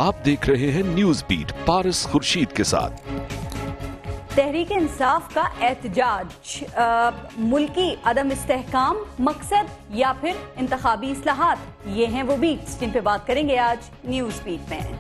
आप देख रहे हैं न्यूज बीट पारस खुर्शीद के साथ। तहरीक इंसाफ का एहतजाज मुल्की अदम इस्तेहकाम मकसद या फिर इंतखाबी इस्लाहात, ये हैं वो बीट्स जिन पे बात करेंगे आज न्यूज बीट में।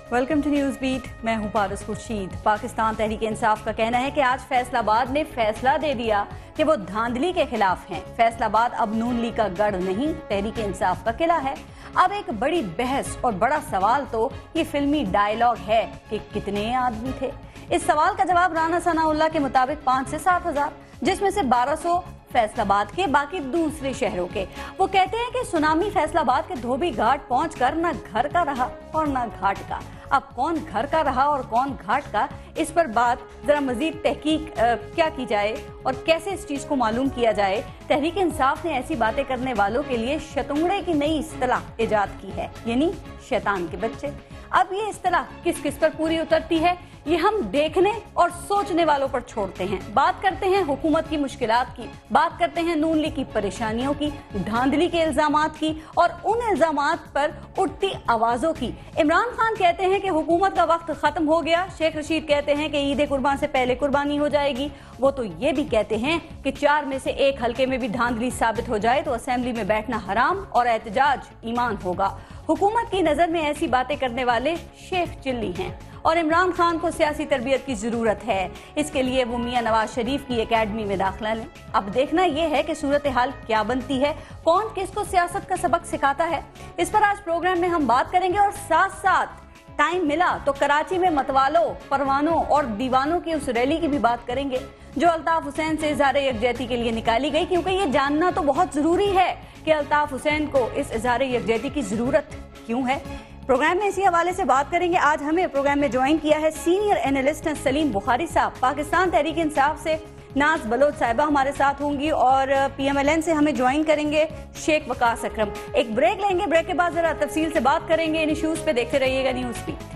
वेलकम टू न्यूज़ बीट, मैं हूं पारस खुर्शीद। पाकिस्तान तहरीक इंसाफ का कहना है कि आज फैसलाबाद ने फैसला दे दिया कि वो धांधली के खिलाफ हैं। फैसलाबाद अब नून लीग का गढ़ नहीं, तहरीक इंसाफ का किला है। अब एक बड़ी बहस और बड़ा सवाल तो ये फिल्मी डायलॉग है कि कितने आदमी थे। इस सवाल का जवाब राना सनाउल्लाह के मुताबिक 5 से 7 हजार, जिसमें से 1200 फैसलाबाद के, बाकी दूसरे शहरों के। वो कहते हैं कि सुनामी फैसलाबाद के धोबी घाट पहुंचकर न घर का रहा और न घाट का। अब कौन घर का रहा और कौन घाट का, इस पर बात जरा मजीद तहकीक क्या की जाए और कैसे इस चीज को मालूम किया जाए। तहरीक इंसाफ ने ऐसी बातें करने वालों के लिए शतुंगड़े की नई इस्तिलाह इजाद की है, यानी शैतान के बच्चे। अब ये इस्तिलाह किस किस पर पूरी उतरती है, ये हम देखने और सोचने वालों पर छोड़ते हैं। बात करते हैं हुकूमत की मुश्किलात की, बात करते हैं नून लीग की परेशानियों की, धांधली के इल्जामात की और उन इल्जामात पर उठती आवाजों की। इमरान खान कहते हैं कि हुकूमत का वक्त खत्म हो गया, शेख रशीद कहते हैं कि ईद कुर्बान से पहले कुर्बानी हो जाएगी। वो तो ये भी कहते हैं कि 4 में से 1 हल्के में भी धांधली साबित हो जाए तो असेंबली में बैठना हराम और एहतजाज ईमान होगा। हुकूमत की नजर में ऐसी बातें करने वाले शेख चिल्ली हैं और इमरान खान को सियासी तरबियत की जरूरत है। इसके लिए वो मियां नवाज शरीफ की एकेडमी में दाखिला लें। अब देखना यह है कि सूरत हाल क्या बनती है, कौन किसको सियासत का सबक सिखाता है। इस पर आज प्रोग्राम में हम बात करेंगे और साथ साथ टाइम मिला तो कराची में मतवालों, परवानों और दीवानों की उस रैली की भी बात करेंगे जो अल्ताफ हुसैन से इज़हार यकजहती के लिए निकाली गई, क्योंकि ये जानना तो बहुत जरूरी है कि अल्ताफ हुसैन को इस इज़हार यकजहती की जरूरत क्यों है। प्रोग्राम में इसी हवाले से बात करेंगे। आज हमें प्रोग्राम में ज्वाइन किया है सीनियर एनालिस्ट सलीम बुखारी साहब। पाकिस्तान तहरीक इंसाफ से नाज बलोच साहिबा हमारे साथ होंगी और PMLN से हमें ज्वाइन करेंगे शेख वकास अकरम। एक ब्रेक लेंगे, ब्रेक के बाद जरा तफसील से बात करेंगे इन इश्यूज पे। देखते रहिएगा न्यूज़ बीट।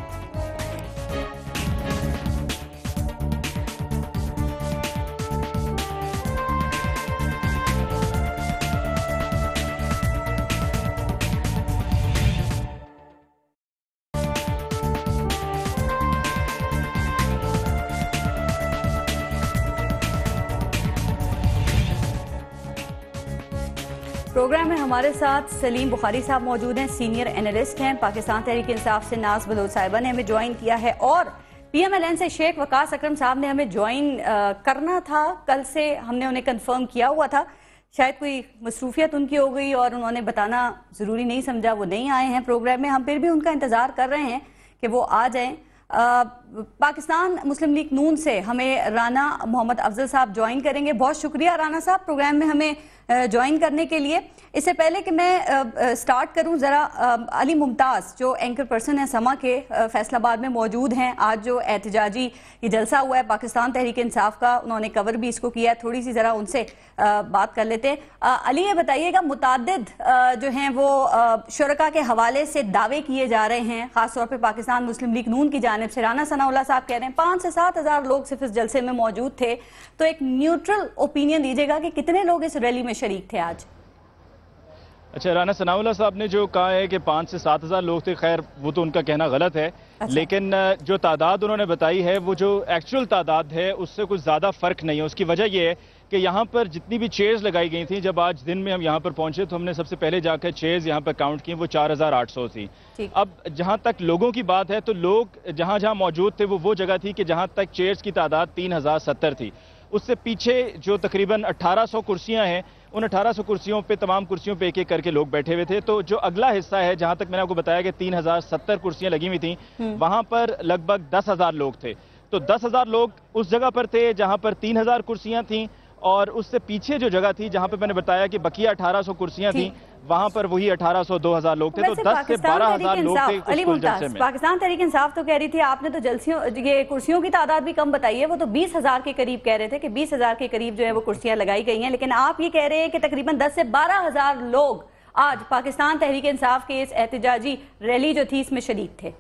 प्रोग्राम में हमारे साथ सलीम बुखारी साहब मौजूद हैं, सीनियर एनालिस्ट हैं। पाकिस्तान तहरीक इंसाफ से नाज बलोच साहिबा ने हमें ज्वाइन किया है और PMLN से शेख वकास अकरम साहब ने हमें ज्वाइन करना था। कल से हमने उन्हें कंफर्म किया हुआ था, शायद कोई मसरूफियत उनकी हो गई और उन्होंने बताना ज़रूरी नहीं समझा, वो नहीं आए हैं प्रोग्राम में। हम फिर भी उनका इंतज़ार कर रहे हैं कि वो आ जाएँ। पाकिस्तान मुस्लिम लीग नून से हमें राना मोहम्मद अफजल साहब ज्वाइन करेंगे। बहुत शुक्रिया राना साहब प्रोग्राम में हमें ज्वाइन करने के लिए। इससे पहले कि मैं स्टार्ट करूं, ज़रा अली मुमताज़ जो एंकर पर्सन है समा के, फैसलाबाद में मौजूद हैं। आज जो एहतजाजी ये जलसा हुआ है पाकिस्तान तहरीक इंसाफ का, उन्होंने कवर भी इसको किया है, थोड़ी सी ज़रा उनसे बात कर लेते हैं। अली ये बताइएगा, मुतादिद जो हैं वो शुरका के हवाले से दावे किए जा रहे हैं, ख़ासतौर पर पाकिस्तान मुस्लिम लीग नून की जानिब से। राना सनाउल्लाह साहब कह रहे हैं 5 से 7 हजार लोग सिर्फ इस जलसे में मौजूद थे, तो एक न्यूट्रल ओपिनियन दीजिएगा कि कितने लोग इस रैली में शरीक थे आज। अच्छा, राना सनाउल्लाह साहब ने जो कहा है कि 5 से 7 हजार लोग थे, खैर वो तो उनका कहना गलत है। अच्छा। लेकिन जो तादाद उन्होंने बताई है वो जो एक्चुअल तादाद है उससे कुछ ज़्यादा फ़र्क नहीं है। उसकी वजह यह है कि यहाँ पर जितनी भी चेयर्स लगाई गई थी, जब आज दिन में हम यहाँ पर पहुंचे तो हमने सबसे पहले जाकर चेयर्स यहाँ पर काउंट की, वो 4800 थी। अब जहाँ तक लोगों की बात है तो लोग जहाँ जहाँ मौजूद थे वो जगह थी कि जहाँ तक चेयर्स की तादाद 3070 थी। उससे पीछे जो तकरीबन 1800 कुर्सियां हैं, उन 1800 कुर्सियों पे, तमाम कुर्सियों पे एक एक करके लोग बैठे हुए थे। तो जो अगला हिस्सा है, जहां तक मैंने आपको बताया कि 3070 कुर्सियां लगी हुई थी, वहां पर लगभग 10,000 लोग थे। तो 10,000 लोग उस जगह पर थे जहां पर 3000 कुर्सियां थी اور اس سے پیچھے جو جگہ تھی جہاں پہ میں نے بتایا کہ بقیہ 1800 کرسیاں تھیں، وہاں پر وہی 1800 2000 لوگ تھے، تو 10 سے 12,000 لوگ تھے اس کل جلسے میں۔ پاکستان تحریک انصاف تو کہہ رہی تھی، آپ نے تو یہ کرسیوں کی تعداد بھی کم بتائی ہے، وہ تو 20,000 کے قریب کہہ رہے تھے کہ 20,000 کے قریب جو ہے وہ کرسیاں لگائی گئی ہیں، لیکن آپ یہ کہہ رہے ہیں کہ تقریباً 10 سے 12,000 لوگ آج پاکستان تحریک انصاف کے اس احتجاجی ریلی جو تھی اس میں شریک تھے۔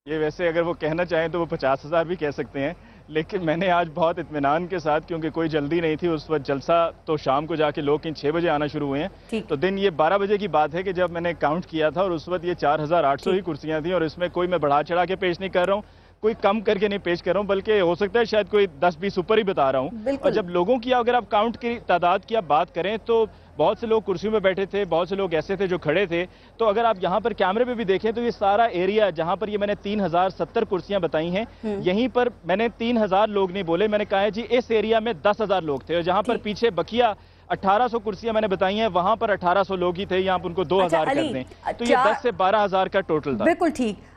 یہ ویسے اگر وہ کہنا چاہیں تو وہ 50,000 بھی کہہ سکتے ہیں، لیکن میں نے آج بہت اطمینان کے ساتھ، کیونکہ کوئی جلدی نہیں تھی اس وقت، جلسہ تو شام کو جا کے لوگ 6 بجے آنا شروع ہوئے ہیں، تو دن یہ 12 بجے کی بات ہے کہ جب میں نے کاؤنٹ کیا تھا، اور اس وقت یہ 4,800 ہی کرسیاں تھیں، اور اس میں کوئی میں بڑھا چڑھا کے پیش نہیں کر رہا ہوں، کوئی کم کر کے نہیں پیش کر رہا ہوں، بلکہ ہو سکتا ہے شاید کوئی 10-20 اوپر ہی بتا رہا ہوں۔ اور جب لوگوں کی اگر آپ کاؤنٹ کی تعداد کی آپ بات کریں تو بہت سے لوگ کرسیوں میں بیٹھے تھے، بہت سے لوگ ایسے تھے جو کھڑے تھے، تو اگر آپ یہاں پر کیمرے پہ بھی دیکھیں تو یہ سارا ایریا جہاں پر یہ میں نے 3,070 کرسیاں بتائی ہیں، یہیں پر میں نے 3,000 لوگ نہیں بولے، میں نے کہا ہے جی اس ایریا میں 10,000 لوگ تھے، اور جہاں پر پیچھے بقیہ 1800 کرسیاں میں نے بتائی ہیں وہاں پر 1800 لوگ ہی تھے، یہاں پر ان کو 2,000 کر دیں تو یہ 10 سے 12,000 کا ٹوٹل تھا۔ بالکل ٹھیک۔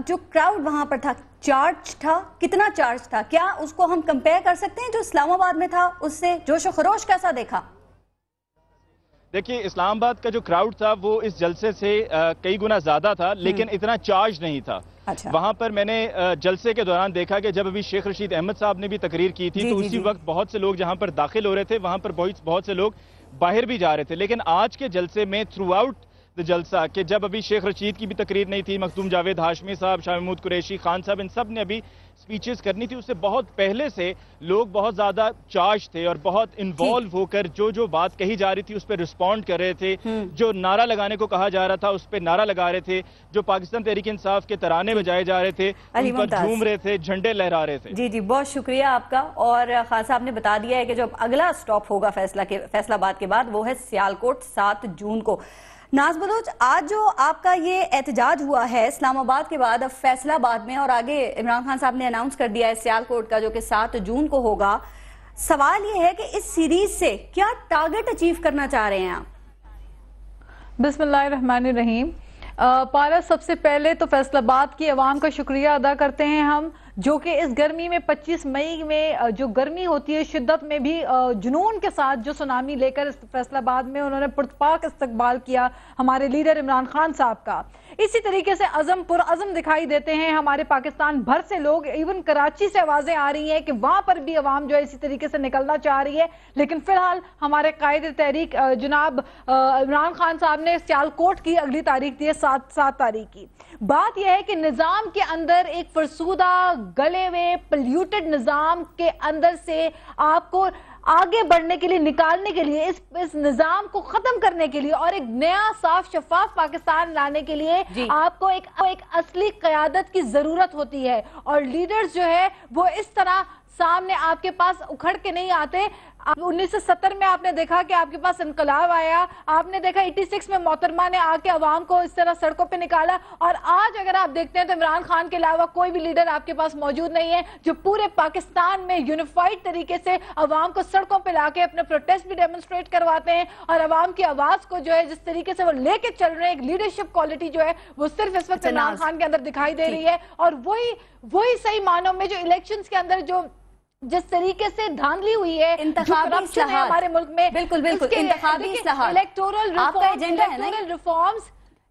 جو کراؤڈ وہاں پر تھا، چارج تھا، کتنا چارج تھا؟ کیا اس کو ہم کمپیئر کر سکتے ہیں جو اسلام آباد میں تھا اس سے؟ جوش و خروش کیسا دیکھا؟ دیکھیے اسلام آباد کا جو کراؤڈ تھا وہ اس جلسے سے کئی گنا زیادہ تھا، لیکن اتنا چارج نہیں تھا۔ وہاں پر میں نے جلسے کے دوران دیکھا کہ جب ابھی شیخ رشید احمد صاحب نے بھی تقریر کی تھی تو اسی وقت بہت سے لوگ جہاں پر داخل ہو رہے تھے وہاں پر بہت سے لوگ باہر بھی جا رہے تھے، لیکن آج کے جلسے میں تھرو آؤٹ جلسہ کہ جب ابھی شیخ رشید کی بھی تقریر نہیں تھی، مخدوم جاوید ہاشمی صاحب، شاہ محمود قریشی، خان صاحب، ان سب نے ابھی سپیچز کرنی تھی، اس سے بہت پہلے سے لوگ بہت زیادہ چارج تھے اور بہت انوالو ہو کر جو بات کہی جا رہی تھی اس پہ رسپونڈ کر رہے تھے، جو نعرہ لگانے کو کہا جا رہا تھا اس پہ نعرہ لگا رہے تھے، جو پاکستان تحریک انصاف کے ترانے بجائے جا رہے تھے ان پر جھوم رہے تھے، جھنڈے لہرا رہے تھے۔ جی بہت شکریہ آپ کا۔ اور خان صاحب نے بتا دیا ہے کہ جو اگلا سٹاپ ہوگا فیصلہ آباد کے بعد وہ ہے سیالکوٹ 7 جون کو۔ ناز بلوچ، آج جو آپ کا یہ احتجاج ہوا ہے اسلام آباد کے بعد اب فیصلہ آباد میں، اور آگے عمران خان صاحب نے اناؤنس کر دیا ہے سیالکوٹ کا جو کہ 7 جون کو ہوگا، سوال یہ ہے کہ اس سیریز سے کیا ٹارگٹ اچیو کرنا چاہ رہے ہیں آپ؟ بسم اللہ الرحمن الرحیم۔ پارس، سب سے پہلے تو فیصل آباد کی عوام کا شکریہ ادا کرتے ہیں ہم، جو کہ اس گرمی میں 25 مئی میں جو گرمی ہوتی ہے شدت میں بھی جنون کے ساتھ جو سونامی لے کر فیصل آباد میں انہوں نے پرتپاک استقبال کیا ہمارے لیڈر عمران خان صاحب کا۔ اسی طریقے سے پرعزم دکھائی دیتے ہیں ہمارے پاکستان بھر سے لوگ، ایون کراچی سے آوازیں آ رہی ہیں کہ وہاں پر بھی عوام جو ہے اسی طریقے سے نکلنا چاہ رہی ہے، لیکن فی الحال ہمارے قائد تحریک جناب عمران خان صاحب نے سیالکوٹ کی اگلی تاریخ دی ہے 7 تاریخ کی۔ بات یہ ہے کہ نظام کے اندر ایک فرسودہ گلے ہوئے پلیوٹڈ نظام کے اندر سے آپ کو آگے بڑھنے کے لیے، نکالنے کے لیے، اس نظام کو ختم کرنے کے لیے اور ایک نیا صاف شفاف پاکستان لانے کے لیے آپ کو ایک اصلی قیادت کی ضرورت ہوتی ہے، اور لیڈرز جو ہے وہ اس طرح سامنے آپ کے پاس اکھڑ کے نہیں آتے۔ 1970 میں آپ نے دیکھا کہ آپ کے پاس انقلاب آیا، آپ نے دیکھا 86 میں محترمہ نے آ کے عوام کو اس طرح سڑکوں پہ نکالا، اور آج اگر آپ دیکھتے ہیں تو عمران خان کے علاوہ کوئی بھی لیڈر آپ کے پاس موجود نہیں ہے جو پورے پاکستان میں یونیفائڈ طریقے سے عوام کو سڑکوں پہ لا کے اپنے پروٹیسٹ بھی ڈیمونسٹریٹ کرواتے ہیں، اور عوام کی آواز کو جو ہے جس طریقے سے وہ لے کے چل رہے ہیں، ایک لیڈرشپ کوالٹی جو ہے وہ صرف اس وقت عمران خان کے اندر دکھائی دے رہی ہے۔ اور وہی صحیح معنوں میں جو الیکشنز کے اندر جو جس طریقے سے دھاندلی ہوئی ہے، انتخابی اصلاحات ہمارے ملک میں، بالکل انتخابی اصلاحات،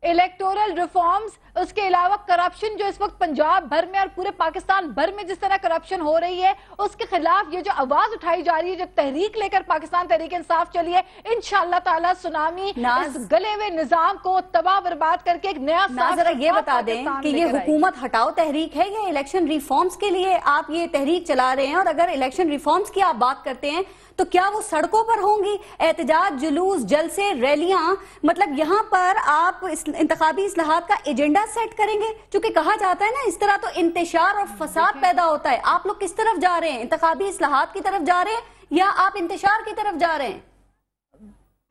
الیکٹورل ریفارمز، اس کے علاوہ کرپشن جو اس وقت پنجاب بھر میں اور پورے پاکستان بھر میں جس طرح کرپشن ہو رہی ہے، اس کے خلاف یہ جو آواز اٹھائی جا رہی ہے، جو تحریک لے کر پاکستان تحریک انصاف چلی ہے، انشاءاللہ تعالی سونامی اس گلے ہوئے نظام کو تباہ برباد کر کے ایک نیا ذرا یہ بتا دیں کہ یہ حکومت ہٹاؤ تحریک ہے یا الیکشن ریفارمز کے لیے آپ یہ تحریک چلا رہے ہیں؟ اور اگر الیکشن ریفارمز کی آپ بات کرتے ہیں تو کیا وہ سڑکوں پر ہوں گی؟ احتجاج، جلوس، جلسے، ریلیاں، مطلب یہاں پر آپ انتخابی اصلاحات کا ایجنڈا سیٹ کریں گے؟ چونکہ کہا جاتا ہے نا اس طرح تو انتشار اور فساد پیدا ہوتا ہے۔ آپ لوگ کس طرف جا رہے ہیں؟ انتخابی اصلاحات کی طرف جا رہے ہیں یا آپ انتشار کی طرف جا رہے ہیں؟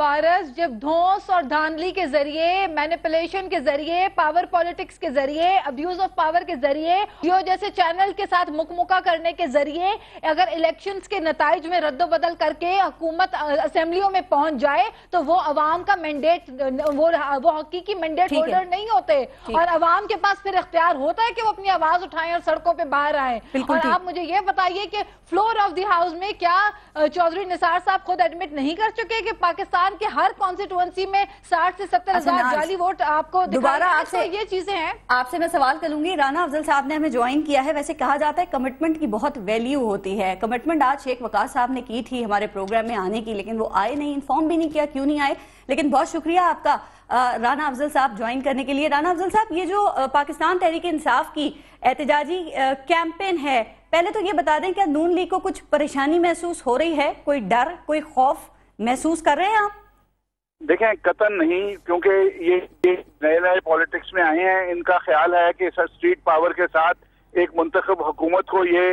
पारस, जब धौंस और धांधली के जरिए, मैनिपुलेशन के जरिए, पावर पॉलिटिक्स के जरिए, अब्यूज ऑफ पावर के जरिए, जियो जैसे चैनल के साथ मुकमुका करने के जरिए अगर इलेक्शंस के नताइज में रद्दोबदल करके हुकूमत असेंबलियों में पहुंच जाए तो वो अवाम का मैंडेट, वो हकीकी मैंडेट होल्डर नहीं होते और अवाम के पास फिर इख्तियार होता है कि वो अपनी आवाज उठाएं और सड़कों पे बाहर आए। और आप मुझे ये बताइए कि फ्लोर ऑफ द हाउस में क्या चौधरी निसार साहब खुद एडमिट नहीं कर चुके कि पाकिस्तान के हर कॉन्स्टिट्यूएंसी में 60 से 70 हजार जाली वोट आपको दोबारा आपसे ये चीजें हैं? आपसे मैं सवाल करूंगी, राना अफजल साहब ने हमें ज्वाइन किया है। वैसे कहा जाता है कमिटमेंट की बहुत वैल्यू होती है। कमिटमेंट आज शेख वकास साहब ने की थी हमारे प्रोग्राम में आने की, लेकिन वो आए नहीं, इन्फॉर्म भी नहीं किया क्यों नहीं आए। लेकिन बहुत शुक्रिया आपका राना अफजल साहब ज्वाइन करने के लिए। राना अफजल साहब, ये जो पाकिस्तान तहरीक इंसाफ की एहतजाजी कैंपेन है, पहले तो ये बता दें क्या नून लीग को कुछ परेशानी महसूस हो रही है, कोई डर, कोई खौफ महसूस कर रहे हैं आप? देखें, कतन नहीं, क्योंकि ये नए नए पॉलिटिक्स में आए हैं। इनका ख्याल है कि स्ट्रीट पावर के साथ एक मुंतखब हुकूमत को ये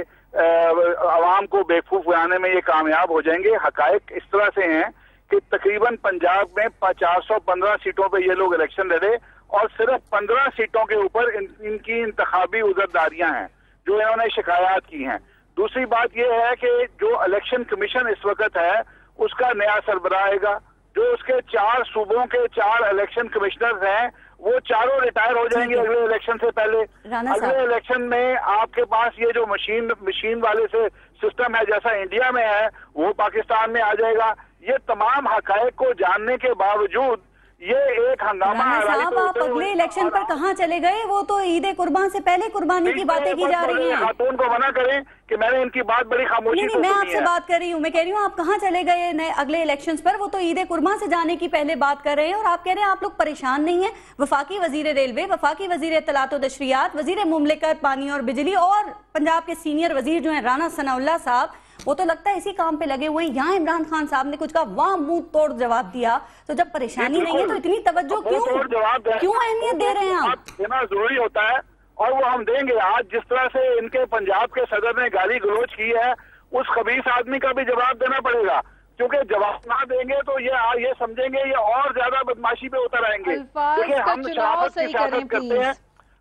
आवाम को बेवकूफ बनाने में ये कामयाब हो जाएंगे। हकायक इस तरह से हैं कि तकरीबन पंजाब में 415 सीटों पे ये लोग इलेक्शन लड़े और सिर्फ 15 सीटों के ऊपर इनकी इंतखाबी उज़रदारियां हैं जो इन्होंने शिकायत की हैं। दूसरी बात यह है कि जो इलेक्शन कमीशन इस वक्त है उसका नया सरबराह आएगा। जो उसके 4 सूबों के 4 इलेक्शन कमिश्नर्स हैं वो चारों रिटायर हो जाएंगे अगले इलेक्शन से पहले। अगले इलेक्शन में आपके पास ये जो मशीन वाले से सिस्टम है जैसा इंडिया में है वो पाकिस्तान में आ जाएगा। ये तमाम हकायक को जानने के बावजूद ये एक हंगामा। साहब, आप अगले इलेक्शन पर कहाँ चले गए? वो तो ईद कुर्बान से पहले कुर्बानी की बातें की जा रही हैं। खातून को मना करें कि मैंने इनकी बात बड़ी खामोशी नहीं, मैं आपसे बात कर रही हूँ। मैं कह रही हूँ आप कहाँ चले गए नए अगले इलेक्शंस पर? वो तो ईद कुर्बान से जाने की पहले बात कर रहे हैं और आप कह रहे हैं आप लोग परेशान नहीं है। वफाकी वजीर रेलवे, वफाकी वजीर इत्तलात व नशरियात, वजीर मुमलिकत पानी और बिजली और पंजाब के सीनियर वजीर जो है राना सनाउल्लाह साहब, वो तो लगता है इसी काम पे लगे हुए हैं। यहाँ इमरान खान साहब ने कुछ कहा, वहां मुंह तोड़ जवाब दिया। तो जब परेशानी नहीं है तो इतनी तवज्जो क्यों अहमियत दे रहे हैं आप? देना जरूरी होता है और वो हम देंगे। आज जिस तरह से इनके पंजाब के सदर ने गाली गलौज की है उस खबीस आदमी का भी जवाब देना पड़ेगा, क्योंकि जवाब ना देंगे तो ये समझेंगे ये और ज्यादा बदमाशी पे उतर आएंगे। देखिए, हम शराफत की सियासत करते हैं,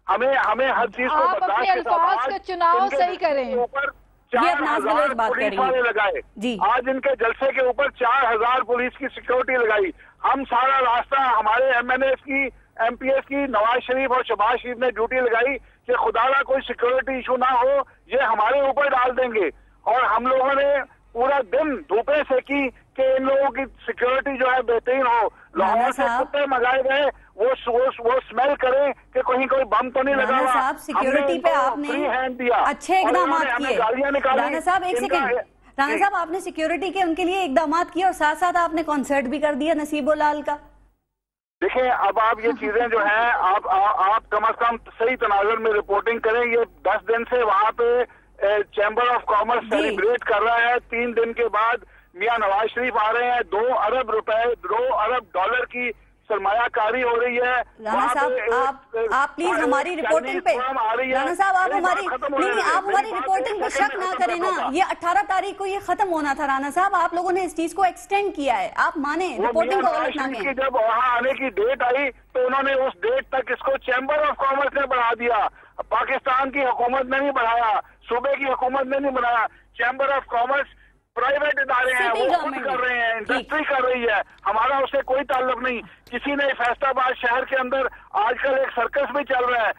हमें हर चीज को बर्दाश्त के साथ चुनाव सही करें। ऊपर 4,000 पुलिस वाले लगाए। आज इनके जलसे के ऊपर 4,000 पुलिस की सिक्योरिटी लगाई। हम सारा रास्ता हमारे MNAs की, MPs की, नवाज शरीफ और शहबाज शरीफ ने ड्यूटी लगाई कि खुदारा कोई सिक्योरिटी इशू ना हो, ये हमारे ऊपर डाल देंगे। और हम लोगों ने पूरा दिन धूपे सेकी कि इन लोगों की सिक्योरिटी जो है बेहतरीन हो। लाहौर से कुत्ते मंगाए गए वो स्मेल करें कि कहीं कोई बम तो नहीं लगा हुआ। साहब, सिक्योरिटी पे आपने फ्री हैंड दिया, अच्छे इकदाम किए। राना साहब, एक सेकंड, राना साहब, आपने सिक्योरिटी के उनके लिए इकदाम किए और साथ साथ आपने कॉन्सर्ट भी कर दिया नसीबोलाल का। देखिए, अब आप ये चीजें जो हैं आप कम से कम सही तनाजुर में रिपोर्टिंग करें। ये 10 दिन से वहाँ पे चैम्बर ऑफ कॉमर्स सेलिब्रेट कर रहा है। 3 दिन के बाद मियां नवाज शरीफ आ रहे हैं। 2 अरब रुपए, 2 अरब डॉलर की सरमायाकारी हो रही है। राना साहब, आप प्लीज हमारी रिपोर्टिंग पे, राना साहब आप हमारी रिपोर्टिंग पे शक ना करें ना। ये 18 तारीख को ये खत्म होना था राना साहब, आप लोगों ने इस चीज को एक्सटेंड किया है। आप माने रिपोर्टिंग को गलत ना कहें। जब वहाँ आने की डेट आई तो उन्होंने उस डेट तक इसको चैम्बर ऑफ कॉमर्स ने बढ़ा दिया। पाकिस्तान की हुकूमत ने नहीं बढ़ाया, सूबे की हुकूमत ने नहीं बढ़ाया। चैम्बर ऑफ कॉमर्स प्राइवेट इदारे हैं, वो खुद कर रहे हैं, इंडस्ट्री कर रही है, हमारा उससे कोई ताल्लुक नहीं। किसी ने फैसलाबाद शहर के अंदर आजकल एक सर्कस भी चल रहा है,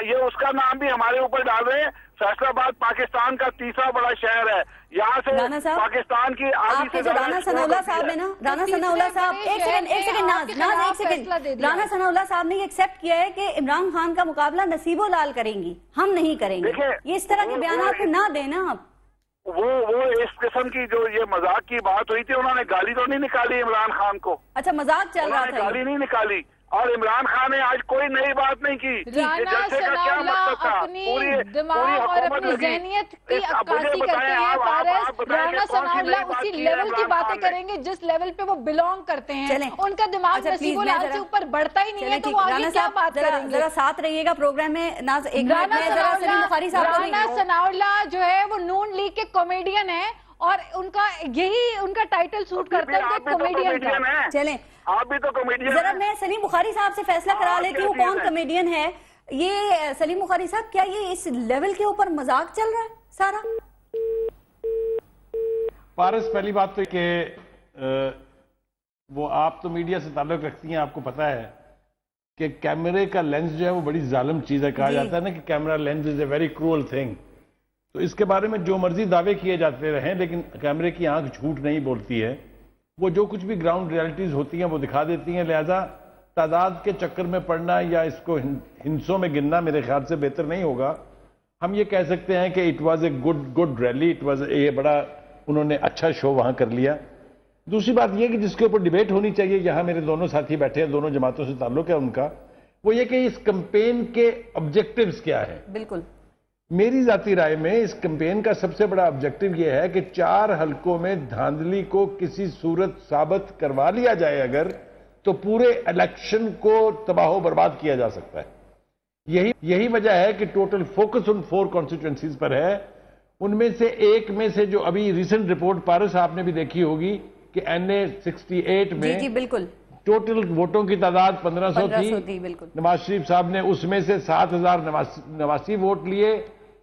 ये उसका नाम भी हमारे ऊपर डाल रहे हैं। फैसलाबाद पाकिस्तान का 3रा बड़ा शहर है। यहाँ से पाकिस्तान की आपके जो राना सनाउल्लाह साहब है ना, राना सनाउल्लाह साहब, एक सेकंड नाज, राना सनाउल्लाह साहब ने एक्सेप्ट किया है कि इमरान खान का मुकाबला नसीबोलाल करेंगी, हम नहीं करेंगे। ये इस तरह के बयान ना देना आप। वो इस किस्म की जो ये मजाक की बात हुई थी, उन्होंने गाली तो नहीं निकाली इमरान खान को। अच्छा, मजाक चल रहा था, गाली नहीं निकाली। और इमरान खान ने आज कोई नई बात नहीं की। राना सनाउल्लाह अपनी दिमाग और अपनी ज़हनियत की अक्कासी करते हैं। पारस, राना सनाउल्लाह उसी लेवल की बातें करेंगे जिस लेवल पे वो बिलोंग करते हैं। उनका दिमाग नसीबोलाल से ऊपर बढ़ता ही नहीं है, तो वो आगे क्या बात करेंगे? जरा साथ रहिएगा प्रोग्राम में। राना सनाउल्लाह जो है वो नून लीग के कॉमेडियन है اور उनका टाइटल सूट करता है कॉमेडियन का। चलें, आप भी तो कॉमेडियन। जरा मैं सलीम बुखारी साहब से फैसला करा लेती हूँ कौन कॉमेडियन है। ये सलीम बुखारी साहब, क्या ये इस लेवल के ऊपर मजाक चल रहा है सारा? पारस, पहली बात तो कि वो आप तो मीडिया से ताल्लुक रखती हैं, आपको पता है कि कैमरे का लेंस जो है वो बड़ी जालिम चीज है। कहा जाता है ना कि camera lens is a very cruel thing. तो इसके बारे में जो मर्जी दावे किए जाते रहे, लेकिन कैमरे की आंख झूठ नहीं बोलती है। वो जो कुछ भी ग्राउंड रियलिटीज होती हैं वो दिखा देती हैं। लिहाजा तादाद के चक्कर में पड़ना या इसको हिंसों में गिनना मेरे ख्याल से बेहतर नहीं होगा। हम ये कह सकते हैं कि it was a good rally, it was ये बड़ा उन्होंने अच्छा शो वहां कर लिया। दूसरी बात यह कि जिसके ऊपर डिबेट होनी चाहिए, यहाँ मेरे दोनों साथी बैठे हैं, दोनों जमातों से ताल्लुक है उनका, वो ये कि इस कैंपेन के ऑब्जेक्टिव्स क्या है। बिल्कुल, मेरी जाती राय में इस कैंपेन का सबसे बड़ा ऑब्जेक्टिव यह है कि 4 हलकों में धांधली को किसी सूरत साबित करवा लिया जाए अगर, तो पूरे इलेक्शन को तबाह बर्बाद किया जा सकता है। यही वजह है कि टोटल फोकस उन 4 कॉन्स्टिट्यूएंसीज पर है। उनमें से एक में से जो अभी रिसेंट रिपोर्ट पारस आपने भी देखी होगी कि NA 68 में जी बिल्कुल टोटल वोटों की तादाद 1500 थी। बिल्कुल, नवाज शरीफ साहब ने उसमें से 7000 नवासी वोट लिए,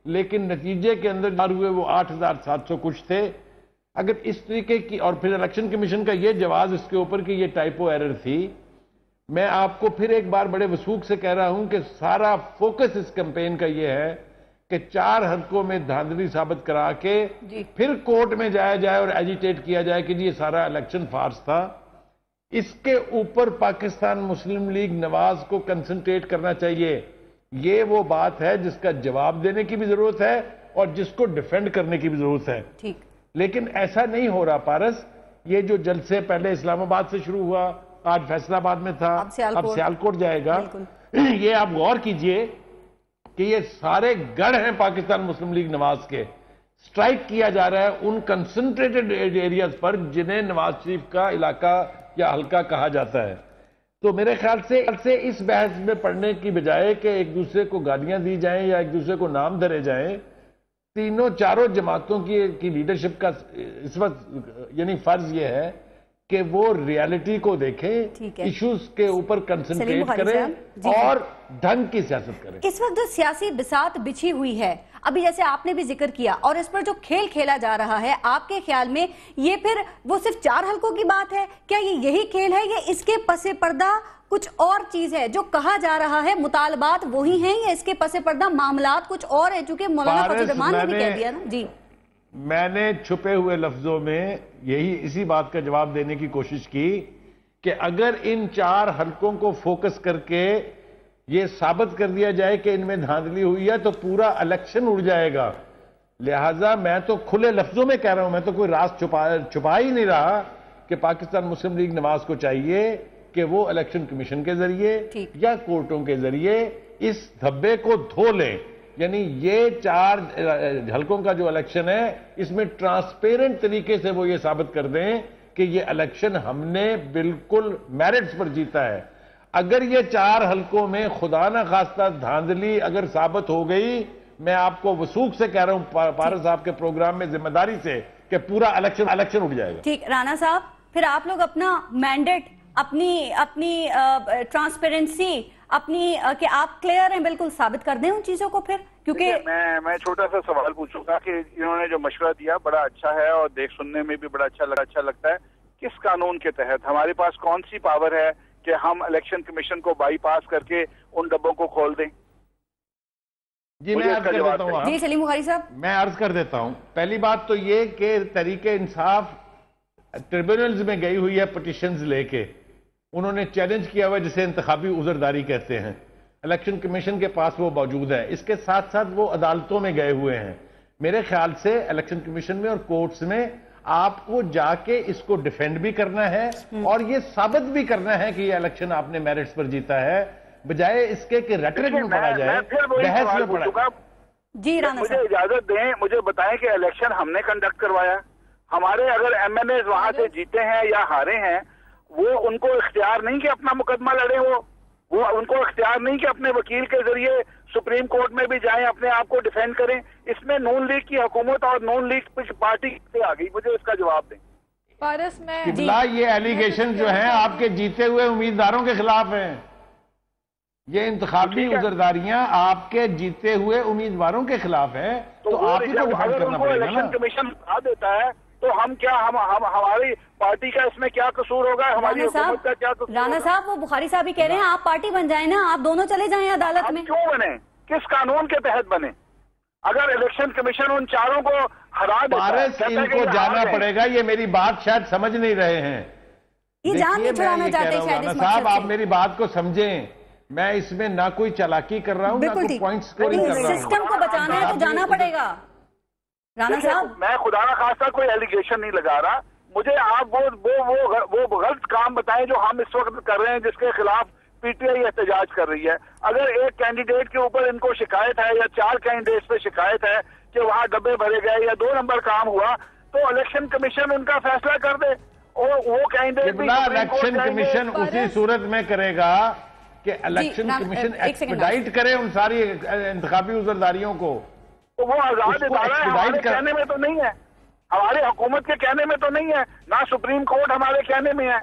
लेकिन नतीजे के अंदर हुए वो 8700 कुछ थे। अगर इस तरीके की, और फिर इलेक्शन कमीशन का ये जवाब इसके ऊपर कि ये टाइपो एरर थी। मैं आपको फिर एक बार बड़े वसूख से कह रहा हूं कि सारा फोकस इस कैंपेन का ये है कि 4 हलकों में धांधली साबित करा के फिर कोर्ट में जाया जाए और एजिटेट किया जाए कि ये सारा इलेक्शन फार्स था। इसके ऊपर पाकिस्तान मुस्लिम लीग नवाज को कंसंट्रेट करना चाहिए। ये वो बात है जिसका जवाब देने की भी जरूरत है और जिसको डिफेंड करने की भी जरूरत है। ठीक, लेकिन ऐसा नहीं हो रहा पारस। ये जो जलसे पहले इस्लामाबाद से शुरू हुआ, आज फैसलाबाद में था, अब सियालकोट जाएगा। ये आप गौर कीजिए कि ये सारे गढ़ हैं पाकिस्तान मुस्लिम लीग नवाज के। स्ट्राइक किया जा रहा है उन कंसंट्रेटेड एरियाज पर जिन्हें नवाज शरीफ का इलाका या हल्का कहा जाता है। तो मेरे ख्याल से इस बहस में पड़ने की बजाय कि एक दूसरे को गालियां दी जाएं या एक दूसरे को नाम धरे जाएं, तीनों चारों जमातों की लीडरशिप का इस वक्त यानी फर्ज ये है कि वो रियलिटी को देखें, इश्यूज के ऊपर कंसंट्रेट करें और ढंग की सियासत करें। इस वक्त जो सियासी बिसात बिछी हुई है, अभी जैसे आपने भी जिक्र किया, और इस पर जो खेल खेला जा रहा है, आपके ख्याल में ये फिर वो सिर्फ 4 हलकों की बात है? क्या ये यही खेल है या इसके पसे पर्दा कुछ और चीज है? जो कहा जा रहा है मुतालबात वही हैं या इसके पसे पर्दा मामलात कुछ और है? चूंकि मौलाना फजल रहमान ने भी कह दिया ना। जी, मैंने छुपे हुए लफ्जों में इसी बात का जवाब देने की कोशिश की कि अगर इन 4 हलकों को फोकस करके ये साबित कर दिया जाए कि इनमें धांधली हुई है तो पूरा इलेक्शन उड़ जाएगा। लिहाजा मैं तो खुले लफ्जों में कह रहा हूं, मैं तो कोई राज छुपा ही नहीं रहा कि पाकिस्तान मुस्लिम लीग नवाज को चाहिए कि वो इलेक्शन कमीशन के जरिए या कोर्टों के जरिए इस धब्बे को धो लें। यानी ये 4 हलकों का जो इलेक्शन है इसमें ट्रांसपेरेंट तरीके से वो ये साबित कर दें कि ये इलेक्शन हमने बिल्कुल मेरिट्स पर जीता है। अगर ये 4 हलकों में खुदा ना खास्ता धांधली अगर साबित हो गई, मैं आपको वसूख से कह रहा हूं पारस साहब के प्रोग्राम में जिम्मेदारी से, कि पूरा इलेक्शन उठ जाएगा। ठीक, राना साहब, फिर आप लोग अपना मैंडेट, अपनी ट्रांसपेरेंसी, अपनी कि आप क्लियर हैं बिल्कुल साबित कर दें उन चीजों को फिर, क्योंकि मैं छोटा सा सवाल पूछूंगा कि इन्होंने जो मशवरा दिया बड़ा अच्छा है और देख सुनने में भी बड़ा अच्छा लगता है। किस कानून के तहत हमारे पास कौन सी पावर है कि हम इलेक्शन कमीशन को बाईपास करके उन डब्बों को खोल दें? जी, मैं अर्ज कर देता हूं। जी सलीम बुखारी साहब, मैं अर्ज कर देता हूं। पहली बात तो ये कि तहरीके इंसाफ ट्रिब्यूनल्स में गई हुई है पिटीशंस लेके, उन्होंने चैलेंज किया हुआ जिसे इंतखाबी उजरदारी कहते हैं। इलेक्शन कमीशन के पास वो मौजूद है। इसके साथ साथ वो अदालतों में गए हुए हैं। मेरे ख्याल से इलेक्शन कमीशन में और कोर्ट्स में आपको जाके इसको डिफेंड भी करना है और ये साबित भी करना है कि ये इलेक्शन आपने मेरिट्स पर जीता है, बजाय इसके कि रेटरिक में पढ़ा जाए, बहस में पढ़ा। जी राना, मुझे इजाजत दें, मुझे बताएं कि इलेक्शन हमने कंडक्ट करवाया। हमारे अगर MNAs वहां से जीते हैं या हारे हैं, वो उनको इख्तियार नहीं कि अपना मुकदमा लड़े। وہ ان کو اختیار نہیں کہ اپنے وکیل کے ذریعے سپریم کورٹ میں بھی جائیں, اپنے آپ کو ڈیفینڈ کریں. اس میں نون لیگ کی حکومت اور نون لیگ پارٹی سے آ گئی, مجھے اس کا جواب دیں. پارس میں قبلہ یہ ایلیگیشن جو ہیں آپ کے جیتے ہوئے امیدواروں کے خلاف ہیں. یہ انتخابی عذرداریاں آپ کے جیتے ہوئے امیدواروں کے خلاف ہیں, تو آپ ہی کو ڈیفینڈ اگر کرنا ان کو پڑے گا نا. الیکشن کمیشن بتا دیتا ہے تو ہم کیا, ہماری پارٹی کا اس میں کیا قصور ہوگا, ہماری حکومت کا کیا قصور ہوگا؟ رانا صاحب, وہ بخاری صاحب ہی کہہ رہے ہیں آپ پارٹی بن جائیں نا, آپ دونوں چلے جائیں عدالت میں. ہم کیوں بنے, کس قانون کے تحت بنے؟ اگر الیکشن کمیشن ان چاروں کو ہرا دیتا ہے, پارس ان کو جانا پڑے گا. یہ میری بات شاید سمجھ نہیں رہے ہیں. یہ جان نہیں چھڑانا چاہتے شاید اس صاحب, مقصد آپ سے. میری بات کو سمجھیں. میں اس میں نہ کوئی چالاکی کر رہا ہوں, نہ کوئی پوائنٹ سکورنگ کر رہا ہوں. سسٹم کو بچانا ہے تو جانا پڑے گا. رانا صاحب, میں خدا نہ خواستہ کوئی ایلیگیشن نہیں لگا رہا, مجھے آپ وہ غلط کام بتائیں جو ہم اس وقت کر رہے ہیں, جس کے خلاف پی ٹی آئی احتجاج کر رہی ہے. اگر ایک کینڈیڈیٹ کے اوپر ان کو شکایت ہے یا 4 کینڈیڈیٹس پہ شکایت ہے کہ وہاں ڈبے بھرے گئے یا 2 نمبر کام ہوا, تو الیکشن کمیشن ان کا فیصلہ کر دے. اور وہ کینڈیڈیٹ بھی الیکشن کمیشن اسی صورت میں کرے گا کہ الیکشن کمیشن ایکسپیڈائٹ کرے ان ساری انتخابی عذرداریوں کو. تو وہ آزاد ادارہ ہے, ہمارے کہنے میں تو نہیں ہے, ہمارے حکومت کے کہنے میں تو نہیں ہے, نہ سپریم کورٹ ہمارے کہنے میں ہے.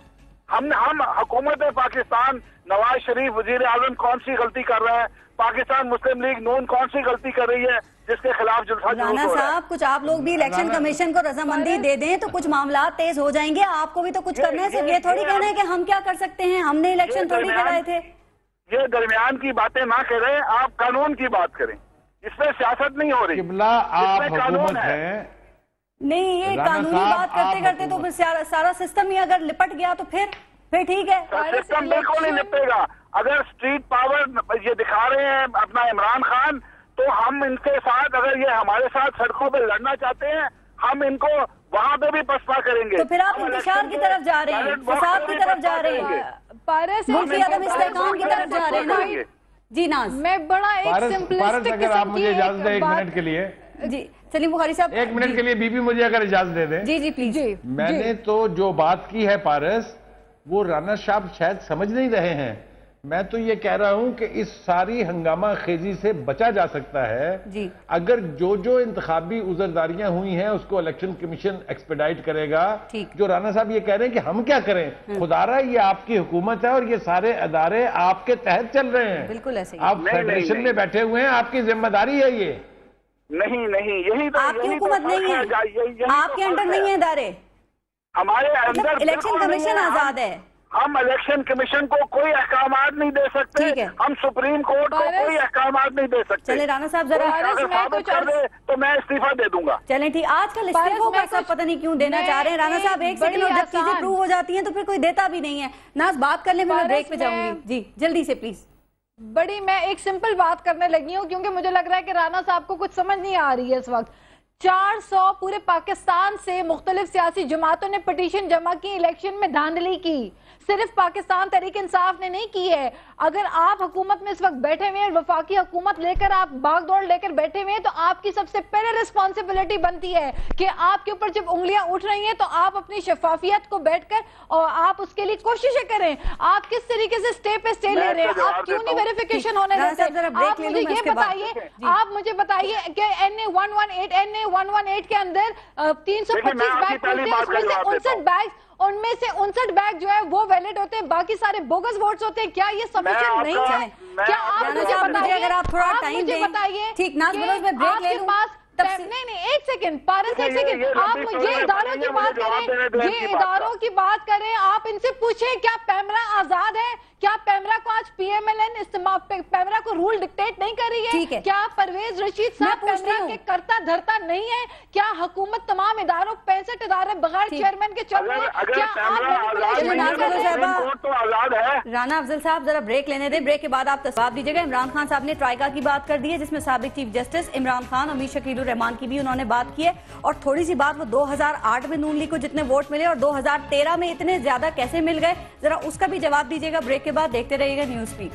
ہم حکومت پاکستان, نواز شریف وزیر اعظم کون سی غلطی کر رہا ہے, پاکستان مسلم لیگ نون کون سی غلطی کر رہی ہے جس کے خلاف جلسہ جلوس ہو رہا ہے؟ رانا صاحب, کچھ آپ لوگ بھی الیکشن کمیشن کو رضامندی دے دیں تو کچھ معاملات تیز ہو جائیں گے. آپ کو بھی تو کچھ کرنا ہے, صرف یہ تھوڑی کہنا ہے کہ ہم کیا کر سکتے ہیں, ہم نے الیکشن تھوڑی کرائے تھے. یہ درمیان کی باتیں نہ کریں, آپ قانون کی بات کریں, اس میں سیاست نہیں ہو رہی. قبلہ آپ حکومت ہیں. نہیں, یہ قانونی بات کرتے کرتے تو پھر سارا سسٹم ہی اگر لپٹ گیا تو پھر ٹھیک ہے. سسٹم بالکل نہیں نپٹے گا. اگر اسٹریٹ پاور یہ دکھا رہے ہیں اپنا عمران خان, تو ہم ان کے ساتھ, اگر یہ ہمارے ساتھ سڑکوں پہ لڑنا چاہتے ہیں, ہم ان کو وہاں پہ بھی پسپا کریں گے. تو پھر آپ انتشار کی طرف جا رہے ہیں, فساد کی طرف جا رہے ہیں, پارس ملکی عدم استحکام کی طرف جا رہے ہیں نا. جی ناز, میں بڑا ایک پارس, سمپلسٹک اگر آپ مجھے اجازت دیں 1 منٹ کے لیے. جی سلیم بخاری صاحب, 1 منٹ کے لیے بی بی مجھے اگر اجازت دے دیں. جی پلیز. میں نے تو جو بات کی ہے پارس, وہ رانا صاحب شاید سمجھ نہیں رہے ہیں. میں تو یہ کہہ رہا ہوں کہ اس ساری ہنگامہ خیزی سے بچا جا سکتا ہے جی. اگر جو انتخابی عذرداریاں ہوئی ہیں اس کو الیکشن کمیشن ایکسپیڈائٹ کرے گا. جو رانا صاحب یہ کہہ رہے ہیں کہ ہم کیا کریں, خدا رہا یہ آپ کی حکومت ہے اور یہ سارے ادارے آپ کے تحت چل رہے ہیں. بالکل ایسے آپ فیڈریشن میں بیٹھے ہوئے ہیں, آپ کی ذمہ داری ہے یہ. نہیں, یہی تو آپ کی حکومت نہیں ہے, آپ کے انڈر نہیں ہے ادارے, ہمارے اندر الیکشن کمیشن آزاد ہے. ہم الیکشن کمیشن کو کوئی احکامات نہیں دے سکتے, ہم سپریم کورٹ کو کوئی احکامات نہیں دے سکتے. چلے رانا صاحب ذرا اگر ثابت کر دے تو میں استعفیٰ دے دوں گا. چلیں ٹھیک, آج کل استعفوں کا سب پتہ نہیں کیوں دینا چاہ رہے ہیں رانا صاحب. 1 سیکنڈ, اور جب چیزیں پروو ہو جاتی ہیں تو پھر کوئی دیتا بھی نہیں ہے. ناز بات کر لیں, میں بریک پہ جاؤں گی. جی جلدی سے پلیز. میں ایک سمپل بات کرنے لگی ہوں, کیونکہ مجھے لگ رہا ہے کہ رانا صاحب کو کچھ سمجھ نہیں آ رہی ہے اس وقت. 400 پورے پاکستان سے مختلف سیاسی جماعتوں نے پٹیشن جمع کی, الیکشن میں دھاندلی کی. صرف پاکستان تحریک انصاف نے نہیں کی ہے. اگر آپ حکومت میں اس وقت بیٹھے ہوئے ہیں, وفاقی حکومت لے کر آپ بھاگ دوڑ لے کر بیٹھے ہوئے ہیں, تو آپ کی سب سے پہلے رسپانسبلٹی بنتی ہے کہ آپ کے اوپر جب انگلیاں اٹھ رہی ہیں تو آپ اپنی شفافیت کو بیٹھ کر اور آپ اس کے لیے کوششیں کریں. آپ کس طریقے سے سٹے پہ سٹے لے رہے ہیں, آپ کیوں نہیں ویریفیکیشن ہونے دیتے؟ آپ مجھے بتائیے کہ NA118 کے اندر 325 بیگ ان میں سے 59 بیگ جو ہے وہ ویلڈ ہوتے ہیں, باقی سارے بوگس ووٹس ہوتے ہیں. کیا یہ سفیشنٹ نہیں ہے؟ کیا آپ مجھے بتائیے, اگر آپ تھوڑا ٹائم دیں. ٹھیک, ناز بلوز میں بریک لے لوں. نہیں 1 سیکنڈ پارس, 1 سیکنڈ. آپ مجھے اداروں کی بات کریں, یہ اداروں کی بات کریں, آپ ان سے پوچھیں کیا پیمرا آزاد ہے؟ کیا پیمرا کو آج P M L N PEMRA کو رول ڈکٹیٹ نہیں کر رہی ہے؟ کیا پرویز رشید صاحب پیمرا کے کرتا دھرتا نہیں ہے؟ کیا حکومت تمام اداروں 65 ادارے بغیر چیئرمین کے چل رہے ہیں؟ کیا آپ رانا افضل صاحب ذرا بریک لینے دیں, بریک کے بعد آپ تصواب دیجیے گا. عمران خان صاحب نے ٹرائیکا کی بات کر دی ہے, جس میں سابق چیف جسٹس عمران خان, امیر شکیل الرحمان کی بھی انہوں نے بات کی ہے. اور تھوڑی سی بات, وہ 2008 میں نون لیگ کو جتنے ووٹ ملے اور 2013 میں اتنے زیادہ کیسے مل گئے, ذرا اس کا بھی جواب دیجیے گا. بریک کے بعد دیکھتے رہیے گا نیوز اسپیڈ.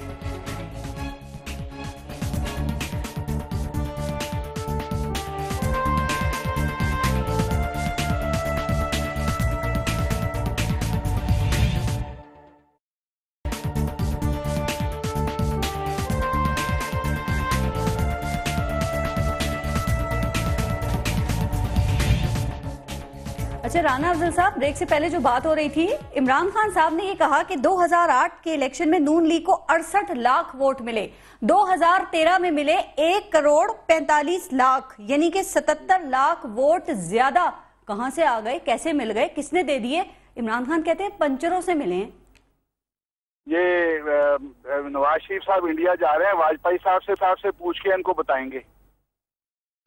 अच्छा राना अफजल साहब, ब्रेक से पहले जो बात हो रही थी, इमरान खान साहब ने ये कहा कि 2008 के इलेक्शन में नून लीग को 68 लाख वोट मिले, 2013 में मिले 1,45,00,000, यानी कि 77 लाख वोट ज्यादा कहां से आ गए, कैसे मिल गए, किसने दे दिए? इमरान खान कहते हैं पंचरों से मिले हैं। ये नवाज शरीफ साहब इंडिया जा रहे हैं, वाजपेयी साहब से पूछ के इनको बताएंगे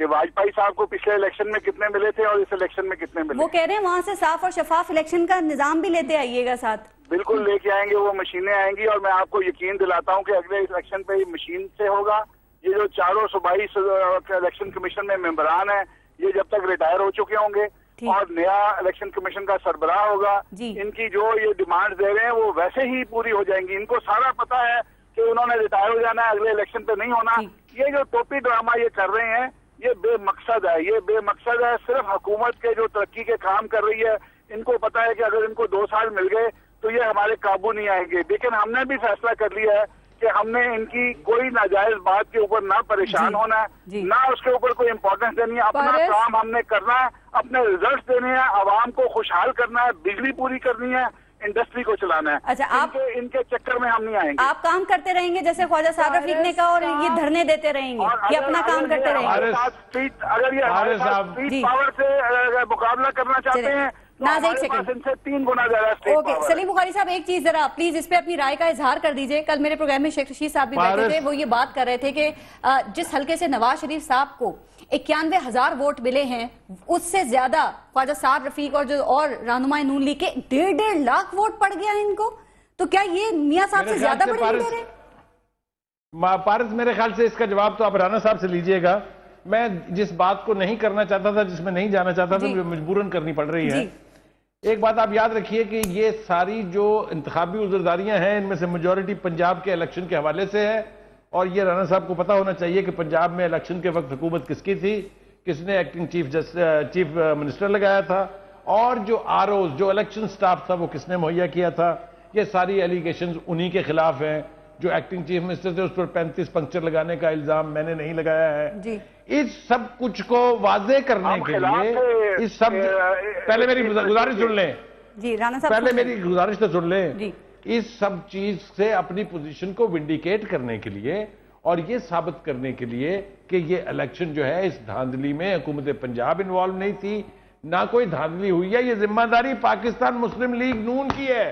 कि वाजपेयी साहब को पिछले इलेक्शन में कितने मिले थे और इस इलेक्शन में कितने मिले। वो कह रहे हैं वहां से साफ और शफाफ इलेक्शन का निजाम भी लेते आइएगा साथ। बिल्कुल लेके आएंगे, वो मशीनें आएंगी और मैं आपको यकीन दिलाता हूं कि अगले इलेक्शन पे मशीन से होगा। ये जो चारों सूबाई इलेक्शन कमीशन में मेंबरान है, ये जब तक रिटायर हो चुके होंगे और नया इलेक्शन कमीशन का सरबराह होगा, इनकी जो ये डिमांड दे रहे हैं वो वैसे ही पूरी हो जाएंगी। इनको सारा पता है कि उन्होंने रिटायर हो जाना है, अगले इलेक्शन पे नहीं होना। ये जो टोपी ड्रामा ये कर रहे हैं, ये बेमकसद है, ये बेमकसद है। सिर्फ हुकूमत के जो तरक्की के काम कर रही है, इनको पता है कि अगर इनको 2 साल मिल गए तो ये हमारे काबू नहीं आएंगे। लेकिन हमने भी फैसला कर लिया है कि हमने इनकी कोई नाजायज बात के ऊपर ना परेशान होना है, ना उसके ऊपर कोई इंपॉर्टेंस देनी है। अपना काम हमने करना है, अपने रिजल्ट देने हैं, आवाम को खुशहाल करना है, बिजली पूरी करनी है, इंडस्ट्री को चलाना है। अच्छा, आप इनके चक्कर में हम नहीं आएंगे। आप काम करते रहेंगे जैसे ख्वाजा साद रफीक ने कहा, और ये धरने देते रहेंगे, ये अपना काम करते रहेंगे। अगर ये हमारे साथ स्ट्रीट पावर से मुकाबला करना चाहते हैं नाज़ एक सेकंड, इनसे 3 गुना ज्यादा। ओके सलीम बुखारी साहब, एक चीज जरा प्लीज इस पे अपनी राय का इजहार कर दीजिए। कल मेरे प्रोग्राम में शेख रशीद साहब भी बैठे थे, वो ये बात कर रहे थे कि जिस हल्के से नवाज शरीफ साहब को 91,000 वोट मिले हैं, उससे ज्यादा ख्वाजा साद रफीक और जो और रहनुमाई नून लीग के 1.5 लाख वोट पड़ गया इनको। तो क्या ये मियां साहब से ज्यादा बड़े लीडर हैं? पारस, मेरे ख्याल से इसका जवाब तो आप राना साहब से लीजिएगा। मैं जिस बात को नहीं करना चाहता था, जिसमें नहीं जाना चाहता था, मुझे मजबूरन करनी पड़ रही है। एक बात आप याद रखिए कि ये सारी जो इंतखाबी उज़रदारियां हैं, इनमें से मेजॉरिटी पंजाब के इलेक्शन के हवाले से है। और ये राना साहब को पता होना चाहिए कि पंजाब में इलेक्शन के वक्त हुकूमत किसकी थी, किसने एक्टिंग चीफ मिनिस्टर लगाया था, और जो आरओ जो इलेक्शन स्टाफ था वो किसने मुहैया किया था। ये सारी एलिगेशंस उन्हीं के खिलाफ हैं। जो एक्टिंग चीफ मिनिस्टर थे उस पर 35 पंक्चर लगाने का इल्जाम मैंने नहीं लगाया है। इस सब कुछ को वाजे करने के लिए इस सब पहले मेरी गुजारिश सुन लें जी राना साहब, पहले मेरी गुजारिश तो सुन लें। इस सब चीज से अपनी पोजीशन को विंडिकेट करने के लिए और ये साबित करने के लिए कि ये इलेक्शन जो है, इस धांधली में हुकूमत पंजाब इन्वॉल्व नहीं थी, ना कोई धांधली हुई है। ये जिम्मेदारी पाकिस्तान मुस्लिम लीग नून की है,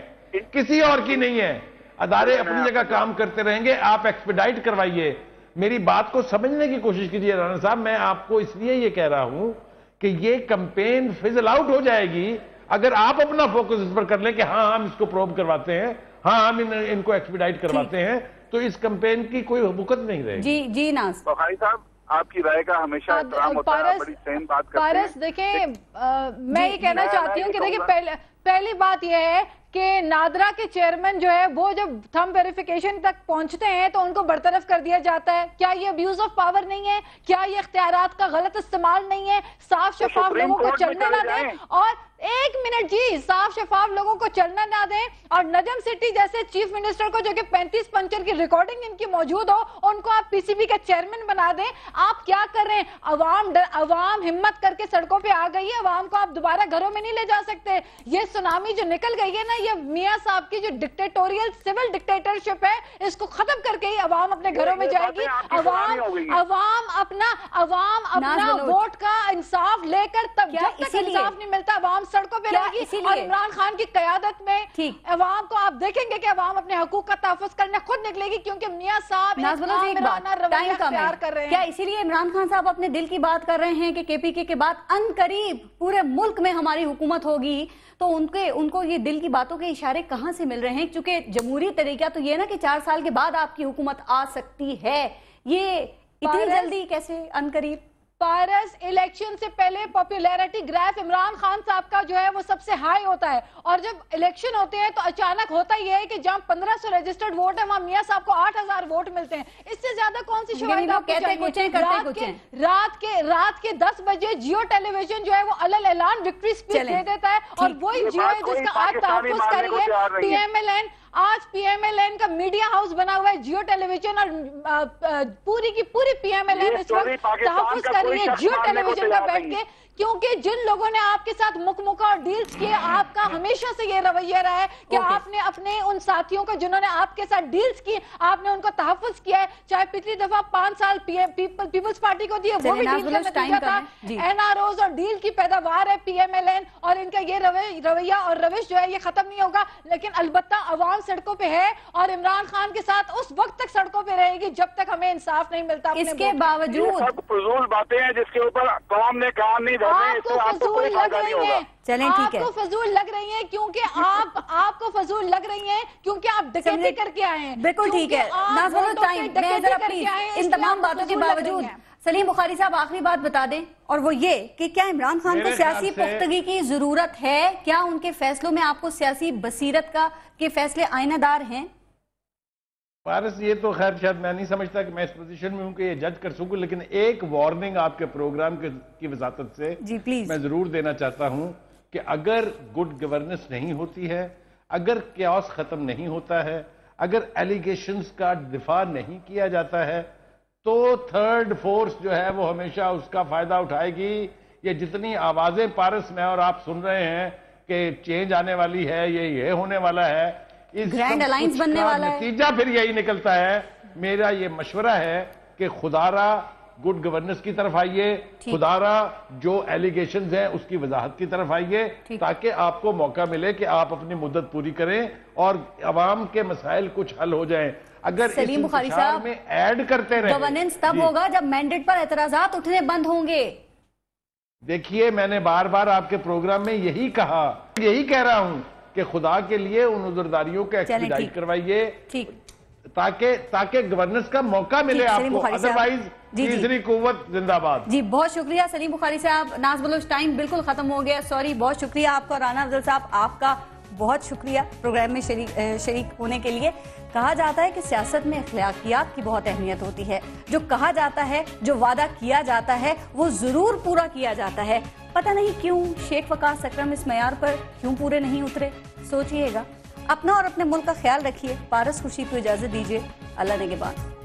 किसी और की नहीं है। अदारे अपनी जगह काम करते रहेंगे, आप एक्सपेडाइट करवाइए। मेरी बात को समझने की कोशिश कीजिए राना साहब। मैं आपको इसलिए ये कह रहा हूं कि ये कैंपेन फिजल आउट हो जाएगी अगर आप अपना फोकस इस पर कर लें कि हाँ हम इसको प्रोब करवाते हैं, हाँ हम इनको एक्सपेडाइट करवाते हैं, तो इस कैंपेन की कोई हुकूमत नहीं रहेगी। जी नाज़ बुखारी साहब, आपकी राय का हमेशा एहतराम होता है, बड़ी सही बात करते हैं। पारस देखिए, मैं ये कहना चाहती हूँ कि देखिए पहली बात यह है कि नादरा के चेयरमैन जो है वो जब थंब वेरिफिकेशन तक पहुंचते हैं तो उनको बरतरफ कर दिया जाता है। क्या ये अब्यूज ऑफ पावर नहीं है? क्या ये इख्तियारात का गलत इस्तेमाल नहीं है? साफ शफाफ लोगों को चलने ना दें, और 1 मिनट जी, साफ शफाफ लोगों को चलना ना दें, और नजम सिटी जैसे चीफ मिनिस्टर को जो कि 35 पंचर की रिकॉर्डिंग इनकी मौजूद हो, उनको आप पीसीबी के चेयरमैन बना दें। आप क्या कर रहे हैं? अवाम हिम्मत करके सड़कों पे आ गई है, अवाम को आप दोबारा घरों में नहीं ले जा सकते। ये सुनामी जो निकल गई है ना, ये मियां साहब की जो डिक्टेटोरियल सिविल डिक्टेटरशिप है, इसको खत्म करके ही अवाम अपने घरों में जाएगी। अवाम अपना वोट का इंसाफ लेकर, तब जब तक इंसाफ नहीं मिलता अवाम सड़कों पे रहेगी। और इमरान खान की क़यादत में अवाम को आप देखेंगे कि अवाम अपने हकूक का तहफ़्फ़ुज़ करने खुद निकलेगी, क्योंकि मियां साहब रवैया इख्तियार कर रहे हैं। क्या इसीलिए इमरान खान साहब अपने दिल की बात कर रहे हैं कि केपीके के बाद अनकरीब पूरे मुल्क में हमारी हुकूमत होगी? तो उनको ये दिल की बातों के इशारे कहां से मिल रहे हैं? क्योंकि जमहूरी तरीका तो ये ना कि 4 साल के बाद आपकी हुकूमत आ सकती है, ये इतनी जल्दी कैसे अनकरीब? पारस, इलेक्शन से पहले पॉपुलैरिटी ग्राफ इमरान खान साहब का जो है वो सबसे हाई होता है, और जब इलेक्शन होते हैं तो अचानक होता ही है कि जहां 1500 रजिस्टर्ड वोट है वहां मियां साहब को 8000 वोट मिलते हैं। इससे ज्यादा कौन सी शवाहिद आपको चाहिए? रात के 10 बजे जियो टेलीविजन जो है वो अलल ऐलान विक्ट्री स्पीच दे देता है, और वही जियो है जिसका आज तहफ़्फ़ुज़ कर रही है पीएमएलएन। आज पीएमएलएन का मीडिया हाउस बना हुआ है जियो टेलीविजन, और पूरी की पूरी पीएमएलएन इस वक्त तहफ़्फ़ुज़ कर रही है जियो टेलीविजन का बैठ के کیونکہ جن لوگوں نے آپ کے ساتھ مکمکہ اور ڈیلز کیے، آپ کا ہمیشہ سے یہ رویہ رہا ہے کہ آپ نے اپنے ان ساتھیوں کو جنہوں نے آپ کے ساتھ ڈیلز کی، آپ نے ان کو تحفظ کیا ہے. چاہے پچھلی دفعہ 5 سال پیپلز پارٹی کو دیے، وہ بھی ڈیل کا نتیجہ تھا. NROs اور ڈیل کی پیداوار ہے PMLN، اور ان کا یہ رویہ اور روش جو ہے یہ ختم نہیں ہوگا. لیکن البتہ عوام سڑکوں پہ ہے اور عمران خان کے ساتھ اس وقت تک سڑکوں پہ رہے گی جب تک ہمیں انصاف نہیں ملتا. اس کے باوجود سب فضول باتیں ہیں جس کے اوپر قوم نے کام نہیں دھرنے، اس سے آپ کو کوئی فائدہ نہیں ہوگا. چلیں ٹھیک ہے. آپ کو فضول لگ رہی ہیں کیونکہ آپ کو فضول لگ رہی ہیں کیونکہ آپ ڈکیتی کر کے آئے ہیں. بالکل ٹھیک ہے. ناظرین ٹائم میں ذرا پلیز ان تمام باتوں کے باوجود سلیم بخاری صاحب آخری بات بتا دیں، اور وہ یہ کہ کیا عمران خان کو سیاسی پختگی کی ضرورت ہے؟ کیا ان کے فیصلوں میں آپ کو سیاسی بصیرت کا کے فیصلے آئینہ دار ہیں؟ پارس، یہ تو خیر شاید میں نہیں سمجھتا کہ میں اس پوزیشن میں ہوں کہ یہ جج کر سکوں، لیکن ایک وارننگ آپ کے پروگرام کی وساطت سے جی پلیز میں ضرور دینا چاہتا ہوں کہ اگر گڈ گورننس نہیں ہوتی ہے، اگر کیوس ختم نہیں ہوتا ہے، اگر ایلیگیشنز کا دفاع نہیں کیا جاتا ہے، تو تھرڈ فورس جو ہے وہ ہمیشہ اس کا فائدہ اٹھائے گی. یہ جتنی آوازیں پارس میں اور آپ سن رہے ہیں کہ چینج آنے والی ہے، یہ ہونے والا ہے، اس گرینڈ الائنس بننے والا ہے، نتیجہ پھر یہی نکلتا ہے. میرا یہ مشورہ ہے کہ خدا را گڈ گورننس کی طرف آئیے، خدا را جو ایلیگیشنز ہیں اس کی وضاحت کی طرف آئیے، تاکہ آپ کو موقع ملے کہ آپ اپنی مدت پوری کریں اور عوام کے مسائل کچھ حل ہو جائیں. اگر سلیم بخاری صاحب میں ایڈ کرتے رہے، گورننس تب ہوگا جب مینڈیٹ پر اعتراضات اٹھنے بند ہوں گے. دیکھیے، میں نے بار بار آپ کے پروگرام میں یہی کہا، یہی کہہ رہا ہوں کہ خدا کے لیے ان عذرداریوں کو ایکسپیڈائٹ کروائیے تاکہ گورننس کا موقع ملے آپ کو، ادروائز تیسری قوت زندہ باد. جی بہت شکریہ سلیم بخاری صاحب. ناز بلوچ ٹائم بالکل ختم ہو گیا، سوری. بہت شکریہ آپ کا. رانا افضل صاحب آپ کا بہت شکریہ پروگرام میں شریک ہونے کے لیے. کہا جاتا ہے کہ سیاست میں اخلاقیات کی بہت اہمیت ہوتی ہے. جو کہا جاتا ہے، جو وعدہ کیا جاتا ہے، وہ ضرور پورا کیا جاتا ہے. پتہ نہیں کیوں شیخ وقاص اکرم اس معیار پر کیوں پورے نہیں اترے. سوچئے گا. اپنا اور اپنے ملک کا خیال رکھیے. پارس خورشید کو اجازت دیجیے. اللہ نگہبان.